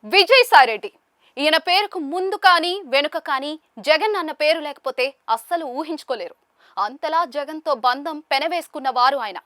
విజయసాయిరెడ్డి ఈయన పేరుకు ముందు కానీ వెనుక కానీ జగన్ అన్న పేరు లేకపోతే అస్సలు ఊహించుకోలేరు. అంతలా జగన్తో బంధం పెనవేసుకున్న వారు ఆయన.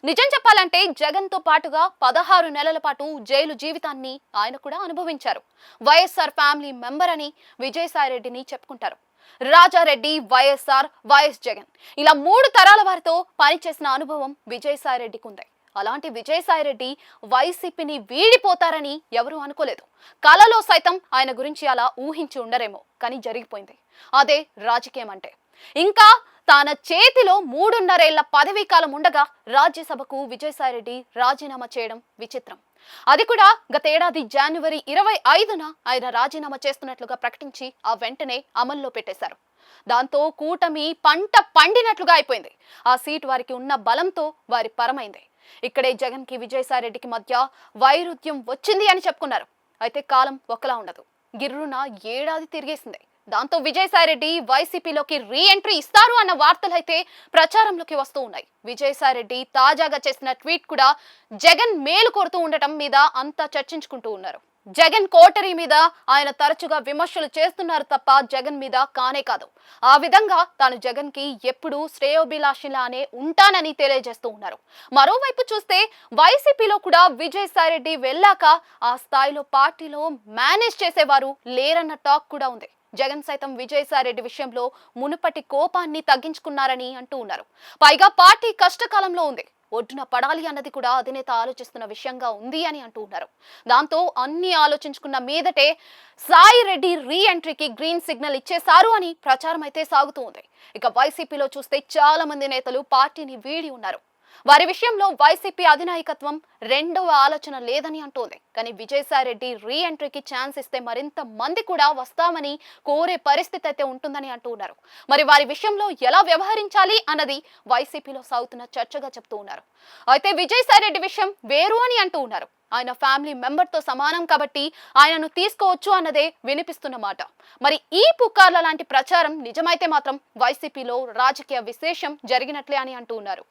నిజం చెప్పాలంటే జగన్తో పాటుగా 16 నెలల పాటు జైలు జీవితాన్ని ఆయన కూడా అనుభవించారు. వైఎస్ఆర్ ఫ్యామిలీ మెంబర్ అని విజయసాయిరెడ్డిని చెప్పుకుంటారు. రాజారెడ్డి, వైఎస్ఆర్, వైఎస్ జగన్ ఇలా 3 తరాల వారితో పనిచేసిన అనుభవం విజయసాయిరెడ్డికి ఉంది. అలాంటి విజయసాయిరెడ్డి వైసీపీని వీడిపోతారని ఎవరూ అనుకోలేదు. కలలో సైతం ఆయన గురించి అలా ఊహించి ఉండరేమో, కానీ జరిగిపోయింది. అదే రాజకీయం అంటే. ఇంకా తన చేతిలో 3.5 ఏళ్ల పదవీ కాలం ఉండగా రాజ్యసభకు విజయసాయిరెడ్డి రాజీనామా చేయడం విచిత్రం. అది కూడా గతేడాది జనవరి 25న ఆయన రాజీనామా చేస్తున్నట్లుగా ప్రకటించి ఆ వెంటనే అమల్లో పెట్టేశారు. దాంతో కూటమి పంట పండినట్లుగా అయిపోయింది. ఆ సీటు వారికి ఉన్న బలంతో వారి పరమైంది. ఇక్కడే జగన్ కి విజయసాయిరెడ్డికి మధ్య వైరుధ్యం వచ్చింది అని చెప్పుకున్నారు. అయితే కాలం ఒకలా ఉండదు. గిర్రున ఏడాది తిరిగేసింది. దాంతో విజయసాయిరెడ్డి వైసీపీలోకి రీ ఎంట్రీ ఇస్తారు అన్న వార్తలైతే ప్రచారంలోకి వస్తూ ఉన్నాయి. విజయసాయిరెడ్డి తాజాగా చేసిన ట్వీట్ కూడా జగన్ మేలు కోరుతూ ఉండటం మీద అంతా చర్చించుకుంటూ ఉన్నారు. జగన్ కోటరీ మీద ఆయన తరచుగా విమర్శలు చేస్తున్నారు తప్ప జగన్ మీద కానే కాదు. ఆ విధంగా తాను జగన్ కి ఎప్పుడూ శ్రేయోభిలాషిలానే ఉంటానని తెలియజేస్తూ ఉన్నారు. మరోవైపు చూస్తే వైసీపీలో కూడా విజయసాయిరెడ్డి వెళ్ళాక ఆ స్థాయిలో పార్టీలో మేనేజ్ చేసేవారు లేరన్న టాక్ కూడా ఉంది. జగన్ సైతం విజయసాయిరెడ్డి విషయంలో మునుపటి కోపాన్ని తగ్గించుకున్నారని అంటూ ఉన్నారు. పైగా పార్టీ కష్టకాలంలో ఉంది, ఒడ్డున పడాలి అన్నది కూడా అధినేత ఆలోచిస్తున్న విషయంగా ఉంది అని అంటూ ఉన్నారు. దాంతో అన్ని ఆలోచించుకున్న మీదటే సాయిరెడ్డి రీ ఎంట్రీకి గ్రీన్ సిగ్నల్ ఇచ్చేశారు అని ప్రచారం అయితే సాగుతూ ఉంది. ఇక వైసీపీలో చూస్తే చాలా మంది నేతలు పార్టీని వీడి ఉన్నారు. వారి విషయంలో వైసీపీ అధినాయకత్వం రెండవ ఆలోచన లేదని అంటోంది. కానీ విజయసాయిరెడ్డి రీ ఎంట్రీకి ఛాన్స్ ఇస్తే మరింత మంది కూడా వస్తామని కోరే పరిస్థితి అయితే ఉంటుందని అంటూ ఉన్నారు. మరి వారి విషయంలో ఎలా వ్యవహరించాలి అన్నది వైసీపీలో సాగుతున్న చర్చగా చెప్తూ ఉన్నారు. అయితే విజయసాయిరెడ్డి విషయం వేరు అని అంటూ ఉన్నారు. ఆయన ఫ్యామిలీ మెంబర్ తో సమానం కాబట్టి ఆయనను తీసుకోవచ్చు అన్నదే వినిపిస్తున్న మాట. మరి ఈ పుకార్ల లాంటి ప్రచారం నిజమైతే మాత్రం వైసీపీలో రాజకీయ విశేషం జరిగినట్లే అని అంటూ ఉన్నారు.